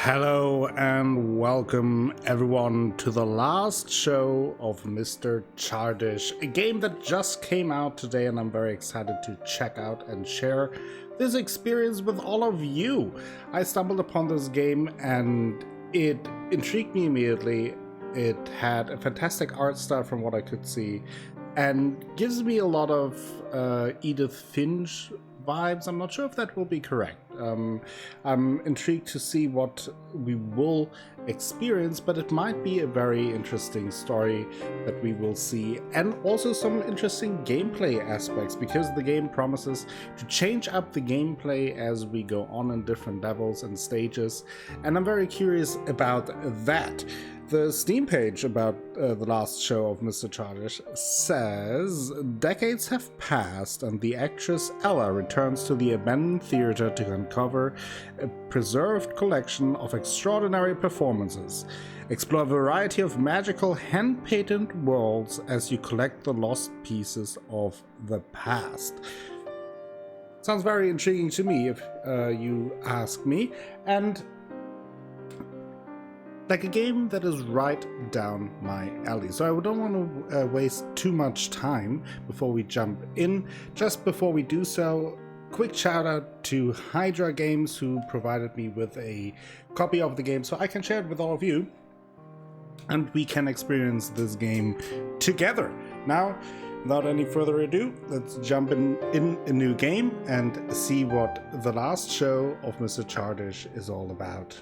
Hello and welcome everyone to the last show of Mr. Chardish, a game that just came out today and I'm very excited to check out and share this experience with all of you. I stumbled upon this game and it intrigued me immediately. It had a fantastic art style from what I could see and gives me a lot of Edith Finch vibes. I'm not sure if that will be correct. I'm intrigued to see what we will experience, but it might be a very interesting story that we will see, and also some interesting gameplay aspects, because the game promises to change up the gameplay as we go on in different levels and stages, and I'm very curious about that. The Steam page about the last show of Mr. Chardish says, decades have passed and the actress Ella returns to the abandoned theater to uncover a preserved collection of extraordinary performances. Explore a variety of magical hand-painted worlds as you collect the lost pieces of the past. Sounds very intriguing to me if you ask me, and like a game that is right down my alley. So I don't want to waste too much time before we jump in. Just before we do so, quick shout out to Hydra Games, who provided me with a copy of the game so I can share it with all of you and we can experience this game together. Now, without any further ado, let's jump in a new game and see what the last show of Mr. Chardish is all about.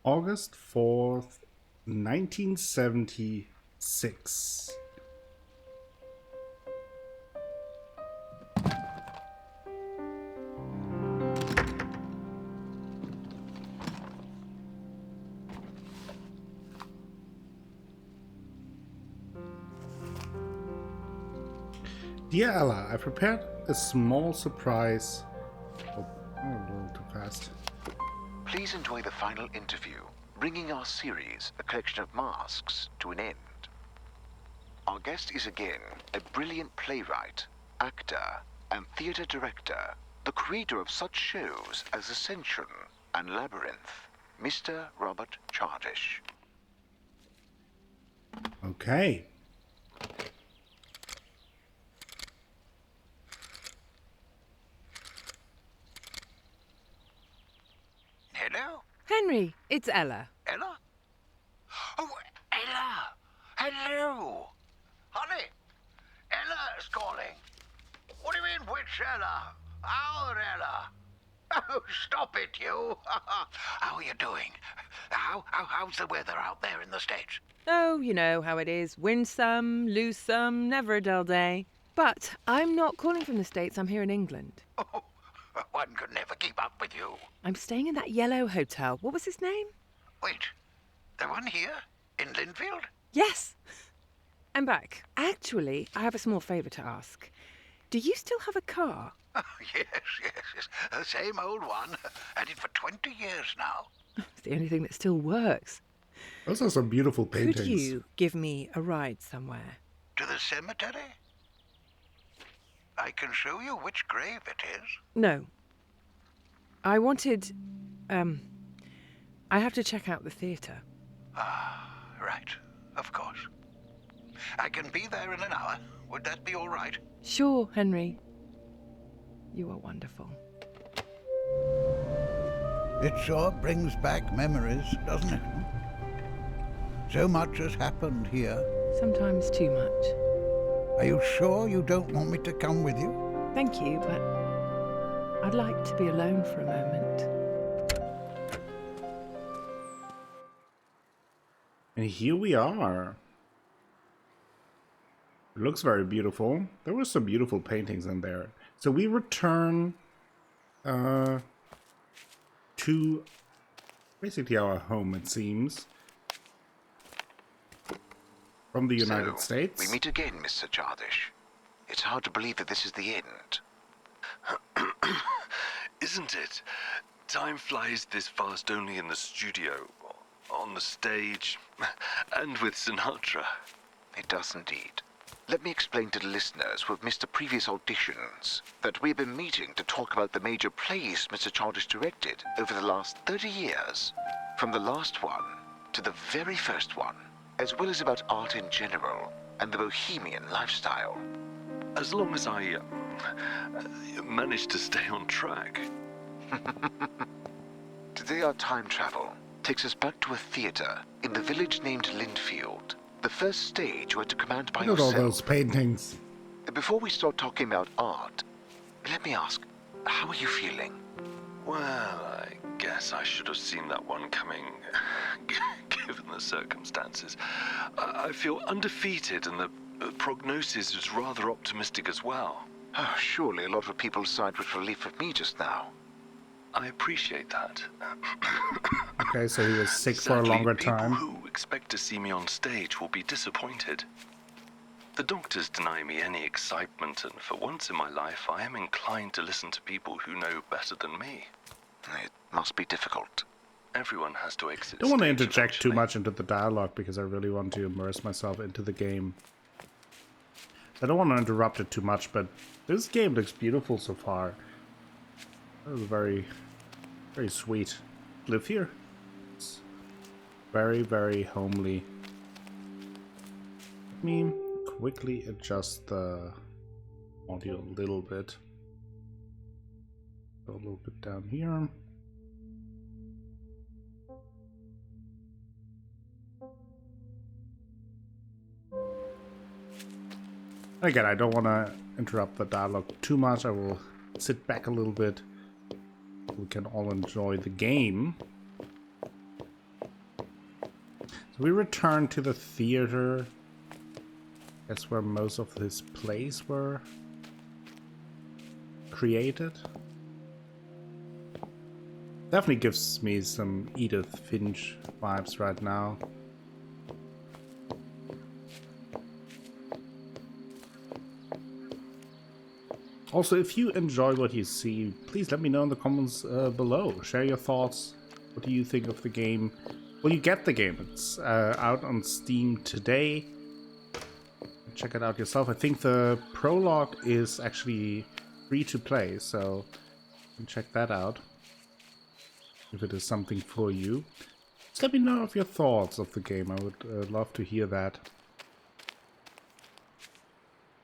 August 4th, 1976. Dear Ella, I prepared a small surprise. Oh, a little too fast. Please enjoy the final interview, bringing our series, A Collection of Masks, to an end. Our guest is again a brilliant playwright, actor, and theatre director, the creator of such shows as Ascension and Labyrinth, Mr. Robert Chardish. Okay. Hello? Henry, it's Ella. Ella? Oh, Ella! Hello! Honey, Ella's calling. What do you mean, which Ella? Our Ella. Oh, stop it, you. How are you doing? How's the weather out there in the States? Oh, you know how it is. Win some, lose some, never a dull day. But I'm not calling from the States, I'm here in England. Oh, one could never keep up with you. I'm staying in that yellow hotel. What was his name? Wait, the one here? In Linfield? Yes. I'm back. Actually, I have a small favour to ask. Do you still have a car? Oh, yes. The same old one. Had it for 20 years now. It's the only thing that still works. Those are some beautiful paintings. Could you give me a ride somewhere? To the cemetery? I can show you which grave it is. No. I wanted... I have to check out the theatre. Ah, right. Of course. I can be there in an hour. Would that be all right? Sure, Henry. You are wonderful. It sure brings back memories, doesn't it? So much has happened here. Sometimes too much. Are you sure you don't want me to come with you? Thank you, but I'd like to be alone for a moment. And here we are. It looks very beautiful. There were some beautiful paintings in there. So we return to basically our home, it seems, from the United States. We meet again, Mr. Chardish. It's hard to believe that this is the end. Isn't it? Time flies this fast only in the studio, on the stage, and with Sinatra. It does indeed. Let me explain to the listeners who have missed the previous auditions that we've been meeting to talk about the major plays Mr. Chardish directed over the last 30 years. From the last one to the very first one, as well as about art in general and the bohemian lifestyle. As long as I manage to stay on track. Today our time travel takes us back to a theatre in the village named Lindfield. The first stage you had to command by Look at all yourself. those paintings. Before we start talking about art, let me ask, how are you feeling? Well, I guess I should have seen that one coming, given the circumstances. I feel undefeated, and the prognosis is rather optimistic as well. Oh, surely a lot of people sighed with relief of me just now. I appreciate that. Okay, so he was sick for a Sadly, longer time. people who expect to see me on stage will be disappointed. The doctors deny me any excitement, and for once in my life, I am inclined to listen to people who know better than me. It must be difficult. Everyone has to exit. I don't want to stage interject too eventually. much into the dialogue because I really want to immerse myself into the game. I don't want to interrupt it too much, but this game looks beautiful so far. That was very, very sweet. Live here. It's very, very homely. Let me quickly adjust the audio a little bit. Go a little bit down here. Again, I don't want to interrupt the dialogue too much. I will sit back a little bit. We can all enjoy the game. So we return to the theater. That's where most of his plays were created. Definitely gives me some Edith Finch vibes right now. Also, if you enjoy what you see, please let me know in the comments below. Share your thoughts. What do you think of the game? Will you get the game? It's out on Steam today. Check it out yourself. I think the prologue is actually free to play, so you can check that out if it is something for you. Just let me know of your thoughts of the game. I would love to hear that.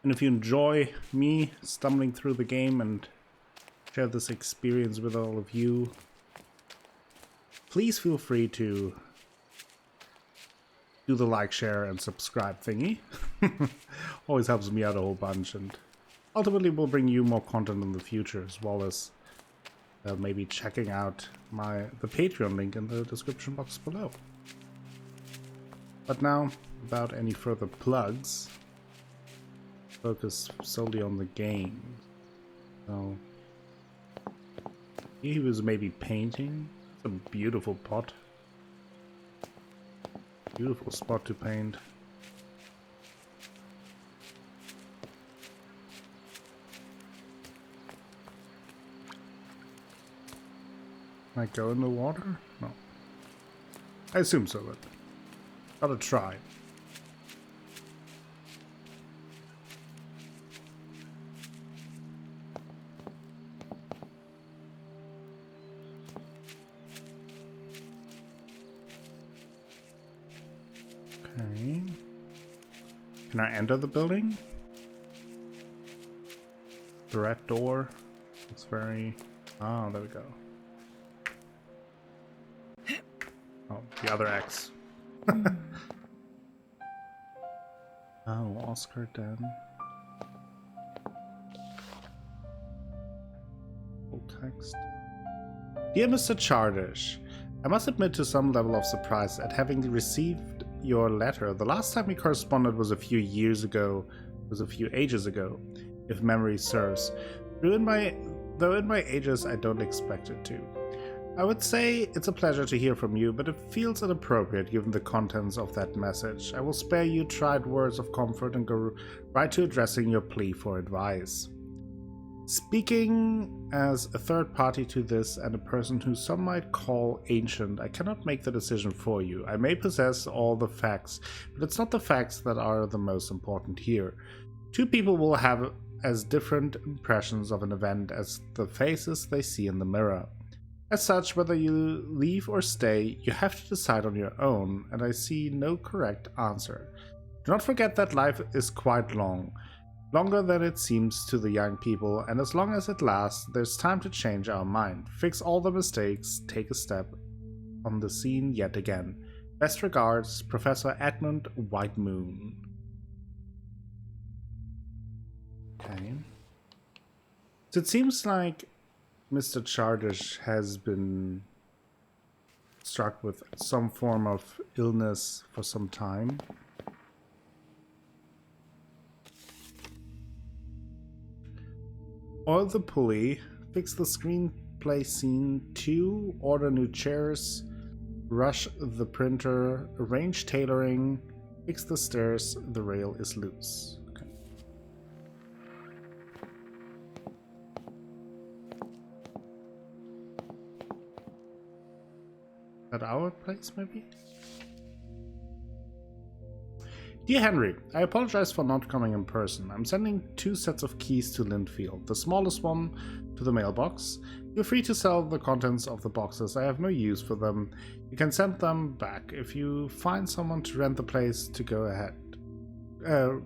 And if you enjoy me stumbling through the game and share this experience with all of you, please feel free to do the like, share, and subscribe thingy. Always helps me out a whole bunch, and ultimately will bring you more content in the future, as well as maybe checking out the Patreon link in the description box below. But now, without any further plugs, focus solely on the game. So he was maybe painting. It's a beautiful pot. Beautiful spot to paint. Can I go in the water? No. I assume so, but gotta try. Okay. Can I enter the building? The red door. It's very... Oh, there we go. Oh, the other X. Oh, Oscar Den. Full text. Dear Mr. Chardish, I must admit to some level of surprise at having received your letter. The last time we corresponded was a few ages ago, if memory serves. Though in my ages I don't expect it to. I would say it's a pleasure to hear from you, but it feels inappropriate given the contents of that message. I will spare you tried words of comfort and go right to addressing your plea for advice. Speaking as a third party to this and a person who some might call ancient, I cannot make the decision for you. I may possess all the facts, but it's not the facts that are the most important here. Two people will have as different impressions of an event as the faces they see in the mirror. As such, whether you leave or stay, you have to decide on your own, and I see no correct answer. Do not forget that life is quite long. Longer than it seems to the young people, and as long as it lasts, there's time to change our mind, fix all the mistakes, take a step on the scene yet again. Best regards, Professor Edmund Whitemoon. Okay. So it seems like Mr. Chardish has been struck with some form of illness for some time. Oil the pulley, fix the screenplay scene 2, order new chairs, rush the printer, arrange tailoring, fix the stairs, the rail is loose. Okay. At our place, maybe? Dear Henry, I apologize for not coming in person. I'm sending 2 sets of keys to Lindfield, the smallest one to the mailbox. Feel free to sell the contents of the boxes. I have no use for them. You can send them back. If you find someone to rent the place, to go ahead. Go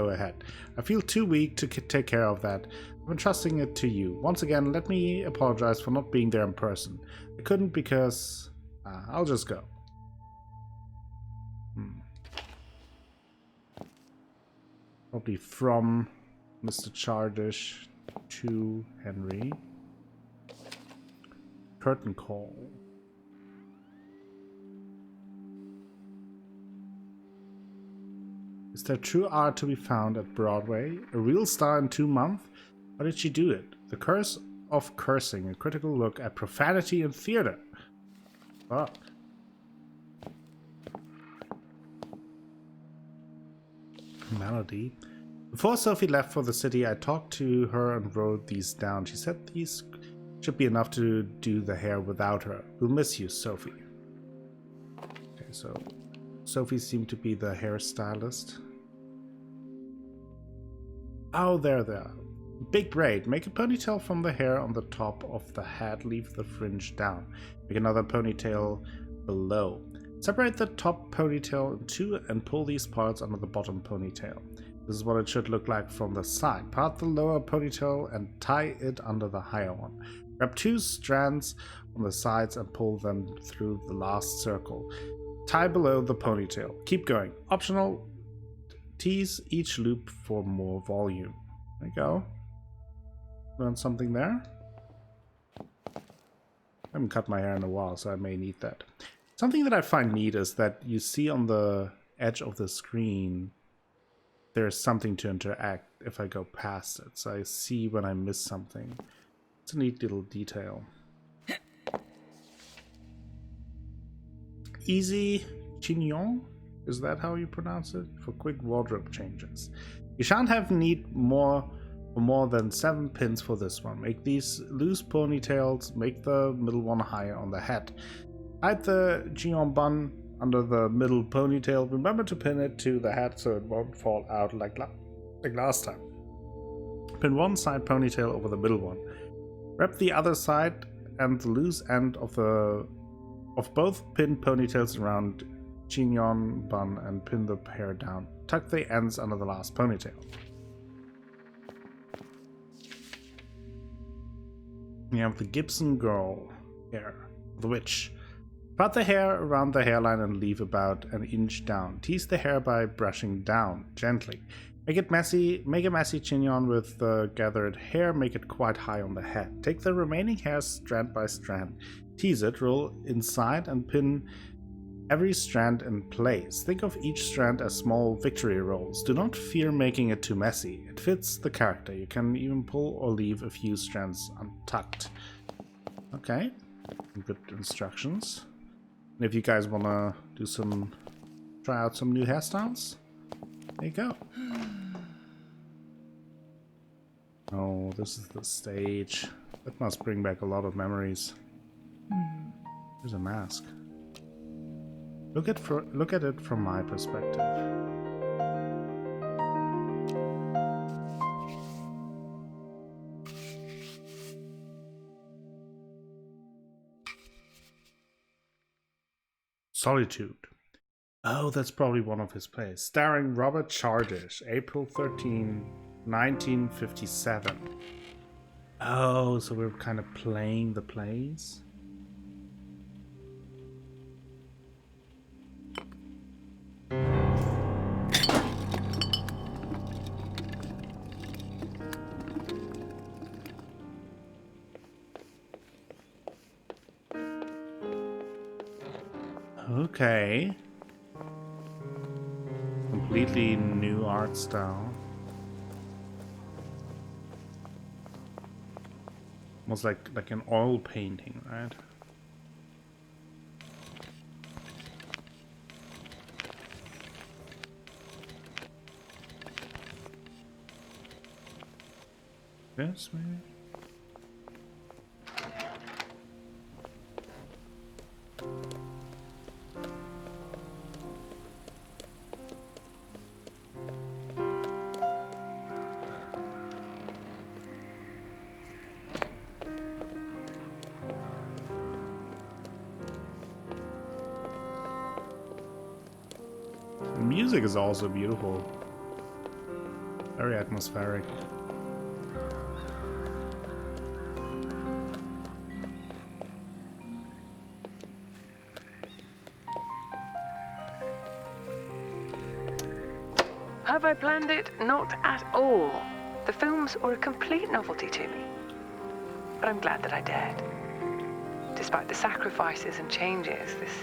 ahead. I feel too weak to take care of that. I'm entrusting it to you. Once again, let me apologize for not being there in person. I couldn't because... I'll just go. Probably from Mr. Chardish to Henry. Curtain call. Is there true art to be found at Broadway? A real star in 2 months? How did she do it? The curse of cursing. A critical look at profanity in theater. Fuck. Melody. Before Sophie left for the city, I talked to her and wrote these down. She said these should be enough to do the hair without her. We'll miss you, Sophie. Okay, so Sophie seemed to be the hairstylist. Oh, there. Big braid. Make a ponytail from the hair on the top of the head. Leave the fringe down. Make another ponytail below. Separate the top ponytail in 2 and pull these parts under the bottom ponytail. This is what it should look like from the side. Part the lower ponytail and tie it under the higher one. Grab 2 strands on the sides and pull them through the last circle. Tie below the ponytail. Keep going. Optional, tease each loop for more volume. There you go. Learn something there. I haven't cut my hair in a while, so I may need that. Something that I find neat is that you see on the edge of the screen there's something to interact if I go past it. So I see when I miss something. It's a neat little detail. Easy chignon? Is that how you pronounce it? For quick wardrobe changes. You shan't have need more than 7 pins for this one. Make these loose ponytails, make the middle one higher on the head. Hide the chignon bun under the middle ponytail. Remember to pin it to the head so it won't fall out like last time. Pin one side ponytail over the middle one. Wrap the other side and the loose end of both pinned ponytails around chignon bun and pin the hair down. Tuck the ends under the last ponytail. You have the Gibson girl hair, the witch. Part the hair around the hairline and leave about an inch down. Tease the hair by brushing down gently. Make a messy chignon with the gathered hair. Make it quite high on the head. Take the remaining hair strand by strand. Tease it, roll inside and pin every strand in place. Think of each strand as small victory rolls. Do not fear making it too messy. It fits the character. You can even pull or leave a few strands untucked. Okay, good instructions. And if you guys want to try out some new hairstyles, there you go. Oh, this is the stage. That must bring back a lot of memories. There's a mask. Look at it from my perspective. Solitude. Oh, that's probably one of his plays. Starring Robert Chardish, April 13, 1957. Oh, so we're kind of playing the plays? Okay. Completely new art style. Almost like an oil painting, right? This maybe? The music is also beautiful. Very atmospheric. Have I planned it? Not at all. The films were a complete novelty to me. But I'm glad that I dared. Despite the sacrifices and changes this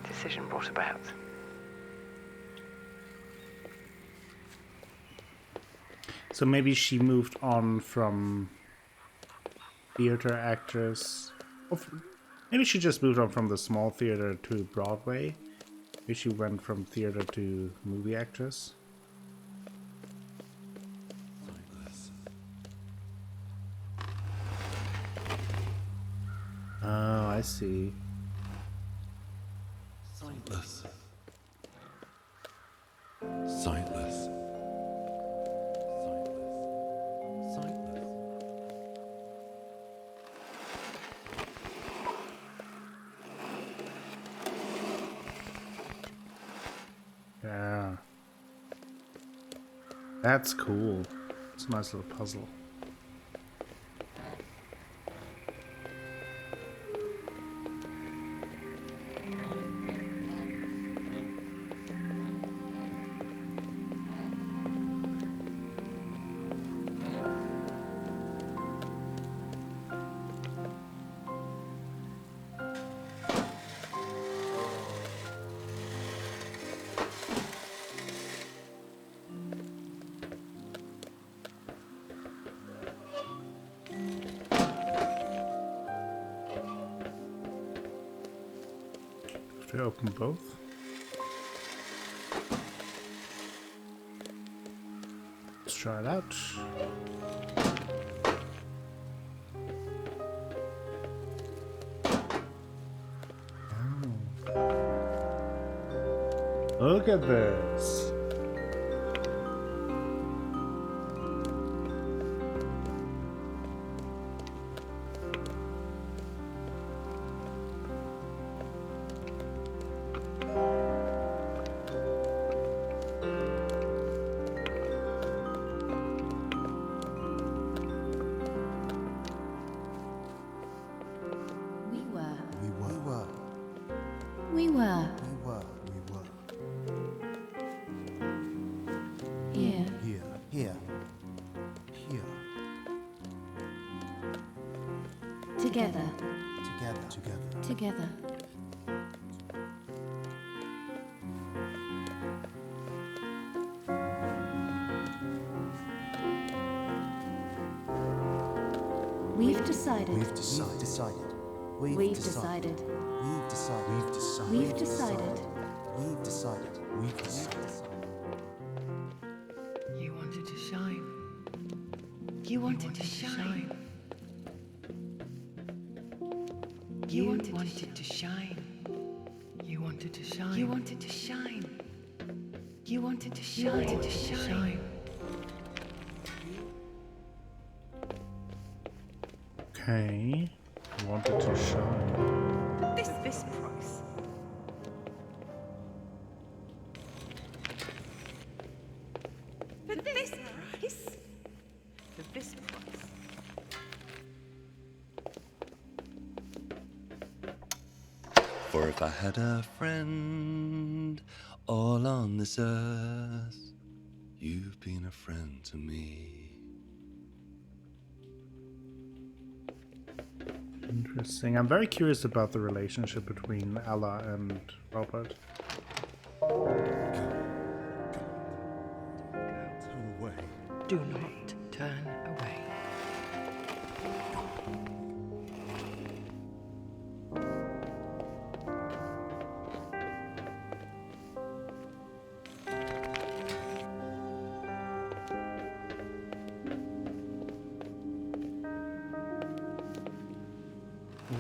decision brought about. So maybe she moved on from theater actress. Maybe she just moved on from the small theater to Broadway. Maybe she went from theater to movie actress. Oh, I see. Sightless. Sightless. Yeah. That's cool. It's a nice little puzzle. Have to open both. Let's try it out. Oh. Look at this. We were. Here. Together. We've decided. We've decided. You wanted to shine. You You wanted to shine. You wanted to shine. You wanted to shine. You wanted to shine. You wanted to shine. You wanted to shine. Okay. Wanted to shine. This price. For this price. For this price. For if I had a friend all on this earth, you've been a friend to me. Interesting. I'm very curious about the relationship between Ella and Robert. Turn away. Do not turn away.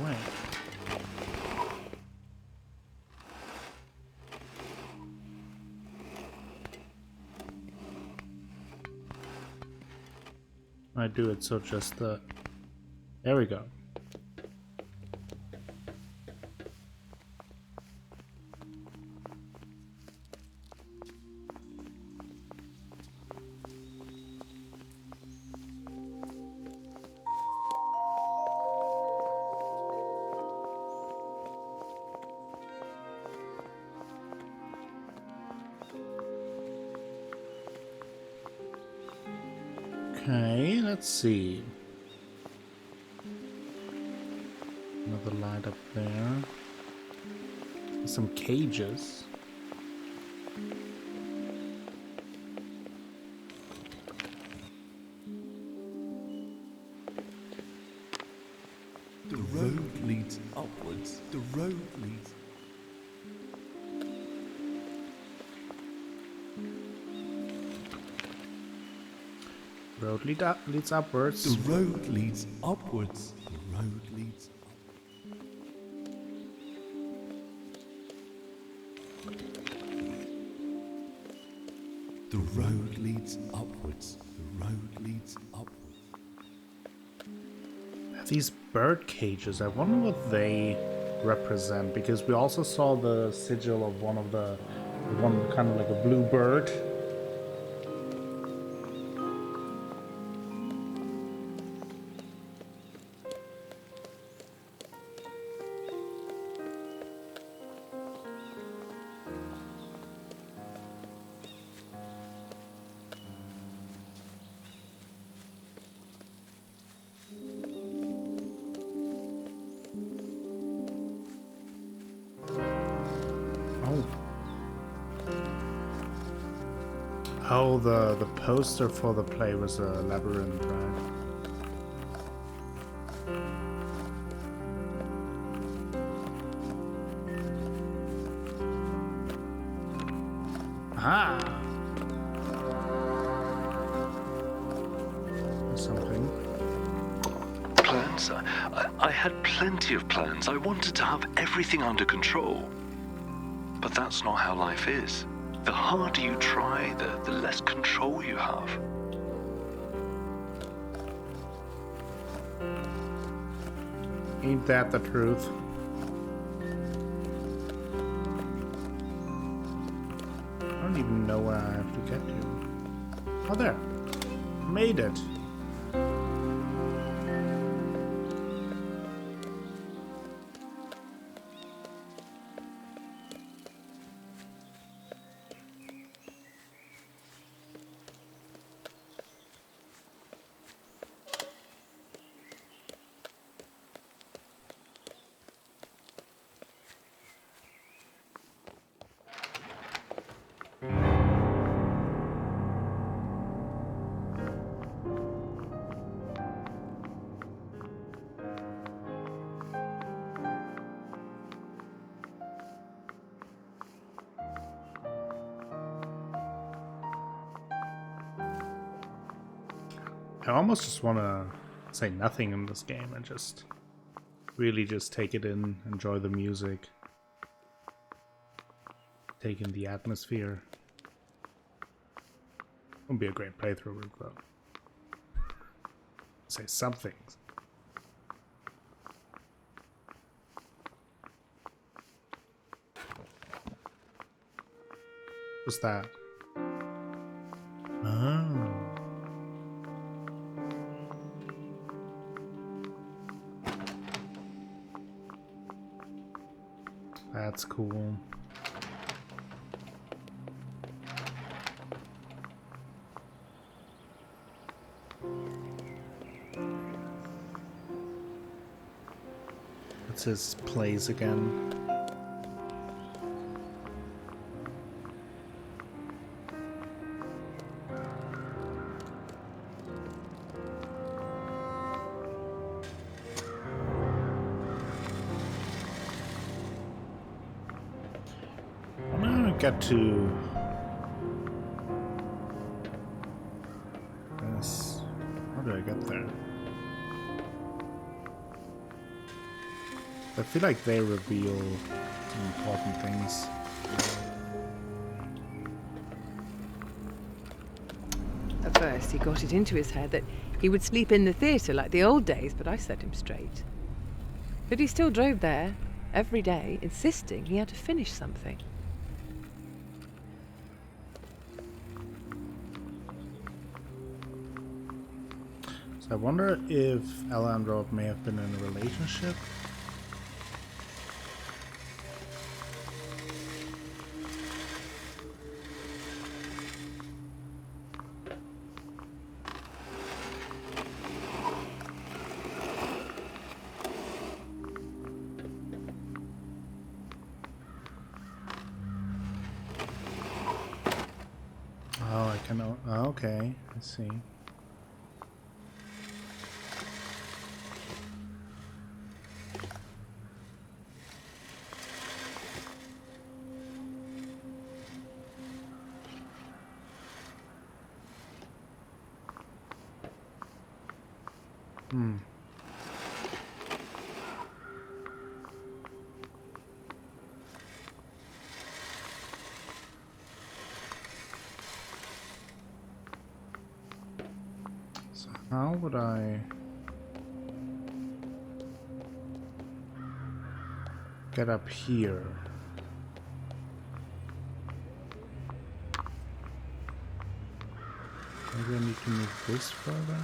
Wait. I do it so just the... There we go. Okay, let's see. Another light up there. Some cages. The road leads upwards. The road leads. Road leads upwards. The road leads upwards. The road leads. The road leads upwards. The road leads upwards. These bird cages, I wonder what they represent, because we also saw the sigil of one kind of like a blue bird. Oh, the poster for the play was a labyrinth, right? Ah! Something. Plans? I had plenty of plans. I wanted to have everything under control. But that's not how life is. The harder you try, the less control you have. Ain't that the truth? I don't even know where I have to get to. Oh, there. Made it. I almost just want to say nothing in this game and just really just take it in, enjoy the music, take in the atmosphere. Won't be a great playthrough though. Say some things. What's that? Oh. That's cool. That's his plays again. Get to this. How do I get there? I feel like they reveal some important things. At first, he got it into his head that he would sleep in the theatre like the old days, but I set him straight. But he still drove there every day, insisting he had to finish something. I wonder if Ella and Rob may have been in a relationship. Oh, I can. Oh, okay, I see. So how would I get up here? Maybe I need to move this further.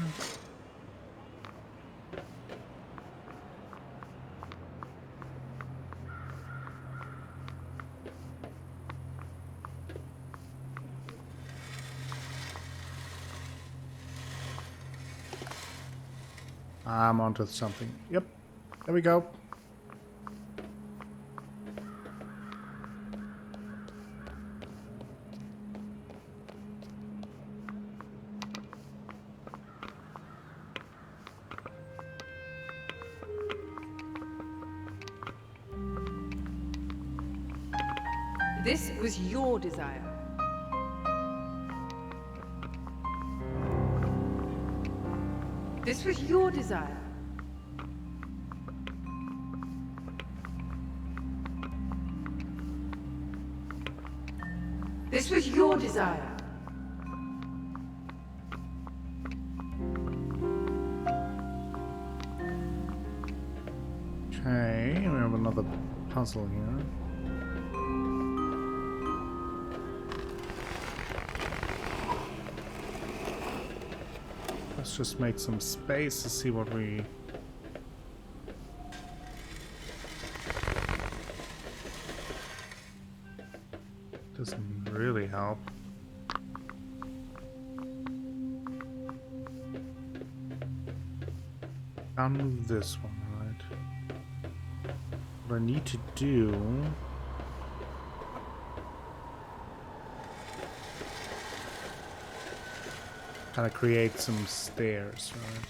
I'm onto something. Yep, there we go. This was your desire. This was your desire. This was your desire. Okay, we have another puzzle here. Let's just make some space to see what we... Doesn't really help. Can't move this one, right? What I need to do... kind of create some stairs, right?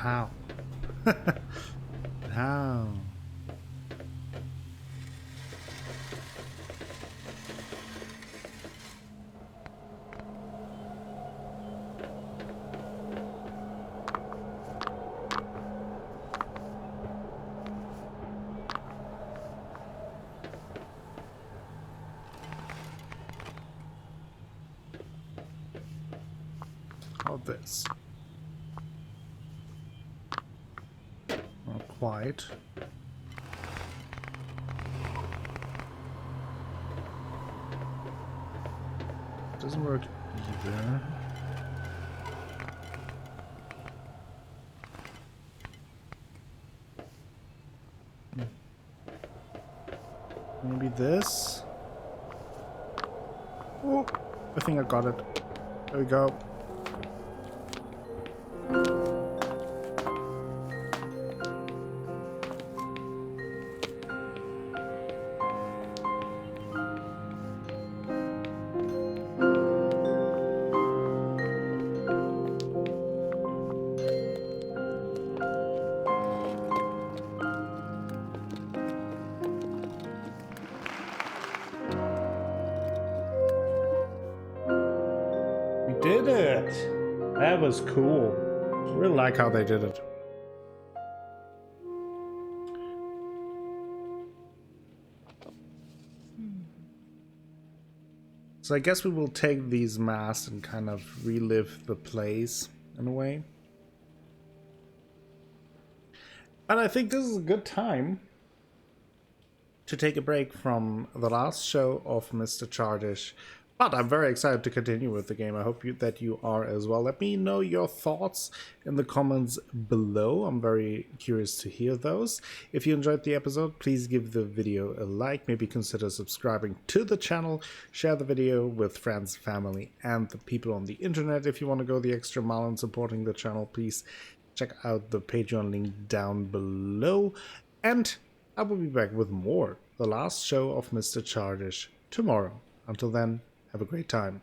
How? How? How this? Not quite. Doesn't work either. Maybe this? Oh, I think I got it. There we go. Did it! That was cool. I really like how they did it. So I guess we will take these masks and kind of relive the plays in a way. And I think this is a good time to take a break from the last show of Mr. Chardish. But I'm very excited to continue with the game. I hope that you are as well. Let me know your thoughts in the comments below. I'm very curious to hear those. If you enjoyed the episode, please give the video a like. Maybe consider subscribing to the channel. Share the video with friends, family, and the people on the internet. If you want to go the extra mile in supporting the channel, please check out the Patreon link down below. And I will be back with more. The last show of Mr. Chardish tomorrow. Until then, have a great time.